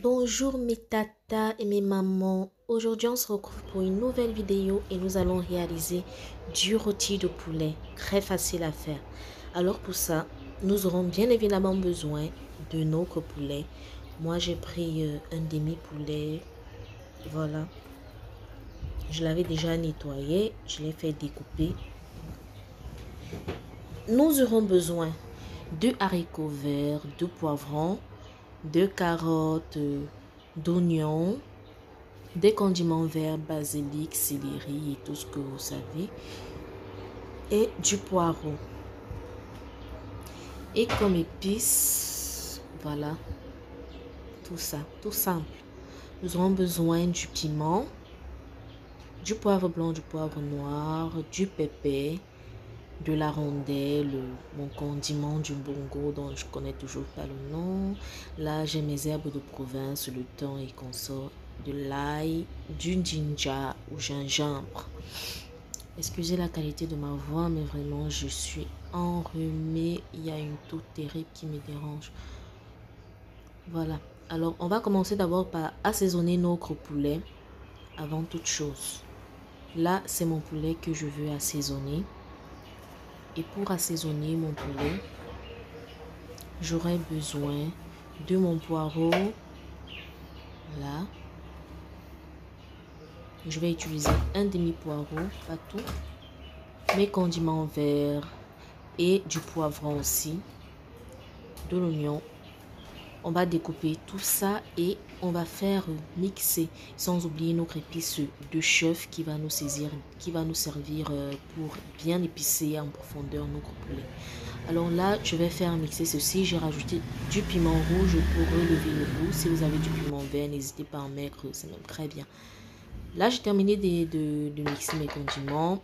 Bonjour mes tatas et mes mamans. Aujourd'hui on se retrouve pour une nouvelle vidéo et nous allons réaliser du rôti de poulet. Très facile à faire. Alors pour ça, nous aurons bien évidemment besoin de notre poulet. Moi j'ai pris un demi-poulet. Voilà. Je l'avais déjà nettoyé. Je l'ai fait découper. Nous aurons besoin de haricots verts, de poivrons, de carottes, d'oignons, des condiments verts, basilic, céleri et tout ce que vous savez, et du poireau. Et comme épices, voilà, tout ça, tout simple. Nous aurons besoin du piment, du poivre blanc, du poivre noir, du pépé, de la rondelle, mon condiment du bongo dont je connais toujours pas le nom. Là, j'ai mes herbes de province, le thym et consort, de l'ail, du ginger ou gingembre. Excusez la qualité de ma voix, mais vraiment, je suis enrhumée. Il y a une toux terrible qui me dérange. Voilà. Alors, on va commencer d'abord par assaisonner notre poulet avant toute chose. Là, c'est mon poulet que je veux assaisonner. Et pour assaisonner mon poulet, j'aurai besoin de mon poireau. Là. Je vais utiliser un demi-poireau, pas tout. Mes condiments verts et du poivron aussi. De l'oignon. On va découper tout ça et on va faire mixer, sans oublier notre épice de chef qui va nous servir pour bien épicer en profondeur notre poulet. Alors là, je vais faire mixer ceci. J'ai rajouté du piment rouge pour relever le goût. Si vous avez du piment vert, n'hésitez pas à en mettre, c'est même très bien. Là, j'ai terminé de mixer mes condiments.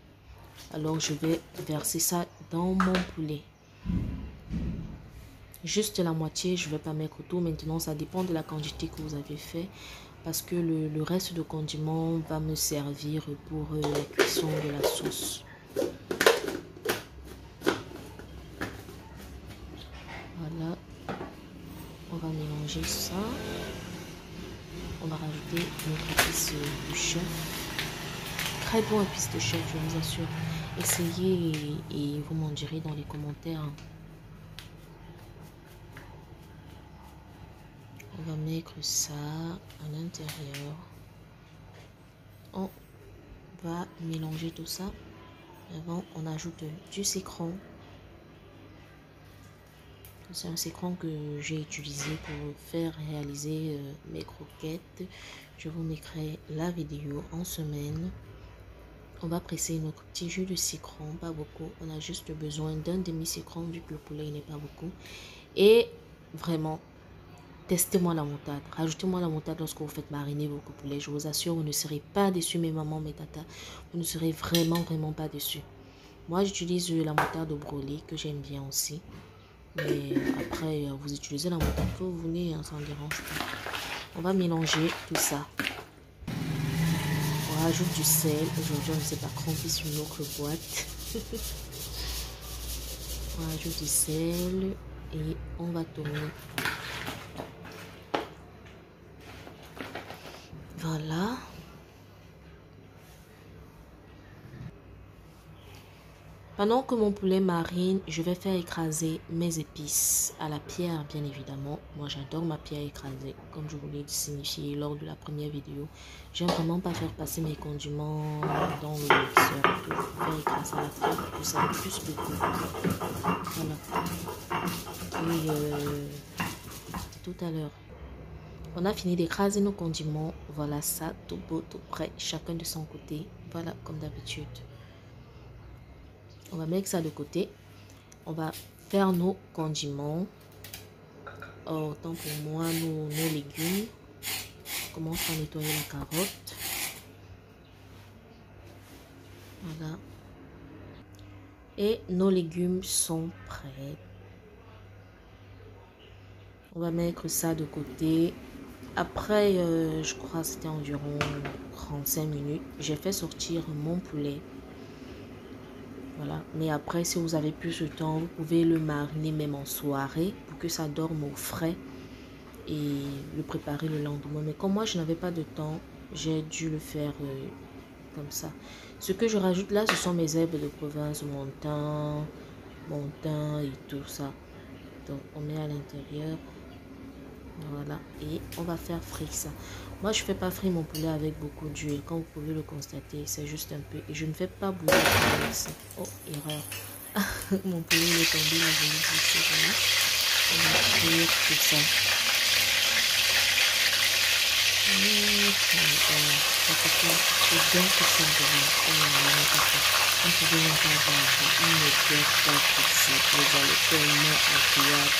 Alors, je vais verser ça dans mon poulet. Juste la moitié, je ne vais pas mettre tout. Maintenant, ça dépend de la quantité que vous avez fait. Parce que le reste de condiments va me servir pour la cuisson de la sauce. Voilà. On va mélanger ça. On va rajouter notre épice de chef. Très bon épice de chef, je vous assure. Essayez et vous m'en direz dans les commentaires. On va mettre ça à l'intérieur. On va mélanger tout ça. Avant, on ajoute du citron. C'est un citron que j'ai utilisé pour faire réaliser mes croquettes. Je vous mettrai la vidéo en semaine. On va presser notre petit jus de citron, pas beaucoup. On a juste besoin d'un demi-citron vu que le poulet n'est pas beaucoup. Et vraiment, testez-moi la moutarde. Rajoutez-moi la moutarde lorsque vous faites mariner vos poulets. Je vous assure, vous ne serez pas déçus, mes mamans, mes tatas. Vous ne serez vraiment pas déçus. Moi, j'utilise la moutarde au brûlé que j'aime bien aussi. Mais après, vous utilisez la moutarde que vous voulez, hein, ça ne dérange pas. On va mélanger tout ça. On rajoute du sel. Aujourd'hui, on ne s'est pas crampé sur notre boîte. On rajoute du sel et on va tourner. Voilà. Pendant que mon poulet marine, je vais faire écraser mes épices à la pierre, bien évidemment. Moi, j'adore ma pierre écrasée, comme je vous l'ai signifié lors de la première vidéo. J'aime vraiment pas faire passer mes condiments dans le mixeur. Je vais faire écraser à la pierre pour que ça ait plus de goût. Voilà. Et tout à l'heure, on a fini d'écraser nos condiments. Voilà ça, tout beau, tout prêt, chacun de son côté. Voilà, comme d'habitude. On va mettre ça de côté. On va faire nos condiments. Autant pour moi, nos légumes. On commence par nettoyer la carotte. Voilà. Et nos légumes sont prêts. On va mettre ça de côté. Après, je crois que c'était environ 35 minutes. J'ai fait sortir mon poulet. Voilà. Mais après, si vous avez plus de temps, vous pouvez le mariner même en soirée pour que ça dorme au frais. et le préparer le lendemain. Mais comme moi, je n'avais pas de temps, j'ai dû le faire comme ça. Ce que je rajoute là, ce sont mes herbes de province, mon thym et tout ça. Donc, on met à l'intérieur. Voilà. Et on va faire frire ça. Moi, je ne fais pas frire mon poulet avec beaucoup d'huile. Comme vous pouvez le constater, c'est juste un peu. Et je ne fais pas bouillir avec ça. Oh, erreur. Mon poulet il est tombé. Là, je l'ai dit, voilà. On va frire tout ça. C'est bien tout simplement. On pouvait même pas voir. Il ne doit pas pousser. Vous allez tellement agréable.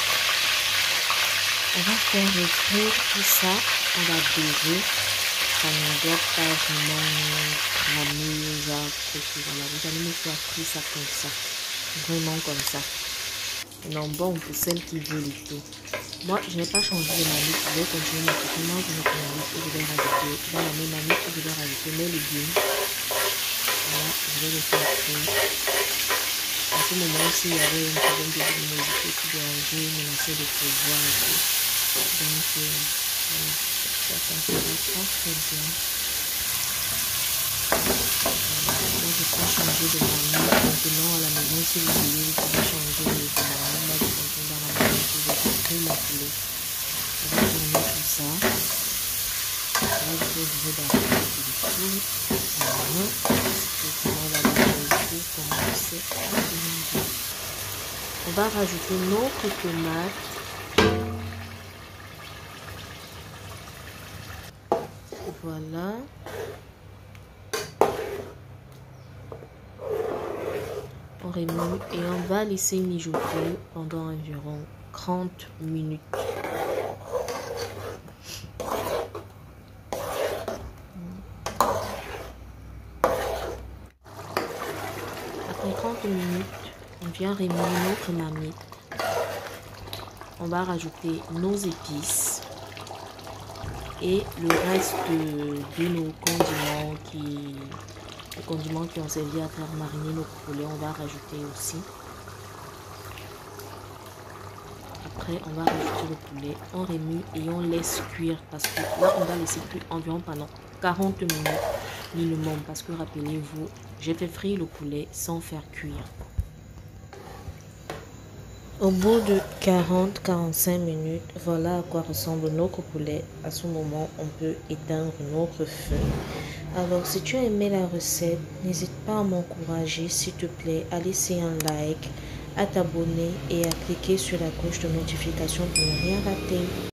On va faire frire tout ça. On va doser. Ça ne doit pas vraiment cramer. Voilà. Vous allez me faire frire ça comme ça. Vraiment comme ça. Non, bon, pour celles qui veulent et tout. Moi, je n'ai pas changé de manip. Je vais continuer mon truc. Moi, je ne manip et je vais rajouter dans la même manip et je vais rajouter mes légumes. Voilà, je vais le faire frire. À ce moment aussi, il y avait une problème de luminosité qui dérangeait, menaçait de prévoir et tout. Donc, voilà, ça s'intéresse pas très bien. Moi, je n'ai pas changé de manip. Maintenant, à la maison, si vous voulez, vous pouvez changer de manip. Moi, je continue dans la maison pour je vais frire mon poulet. On va tourner tout ça. Là, je vais ouvrir d'abord tout. Voilà. On va commencer à mélanger. On va rajouter notre tomate. Voilà. On remue et on va laisser mijoter pendant environ 30 minutes. Après 30 minutes, on vient remuer notre marmite. On va rajouter nos épices et le reste de nos condiments qui ont servi à faire mariner nos poulets. On va rajouter aussi. Après, on va rajouter le poulet, on remue et on laisse cuire parce que là, on va laisser cuire environ pendant 40 minutes minimum parce que rappelez-vous, j'ai fait frire le poulet sans faire cuire. Au bout de 40-45 minutes, voilà à quoi ressemble notre poulet. À ce moment, on peut éteindre notre feu. Alors, si tu as aimé la recette, n'hésite pas à m'encourager, s'il te plaît, à laisser un like, à t'abonner et à cliquer sur la cloche de notification pour ne rien rater.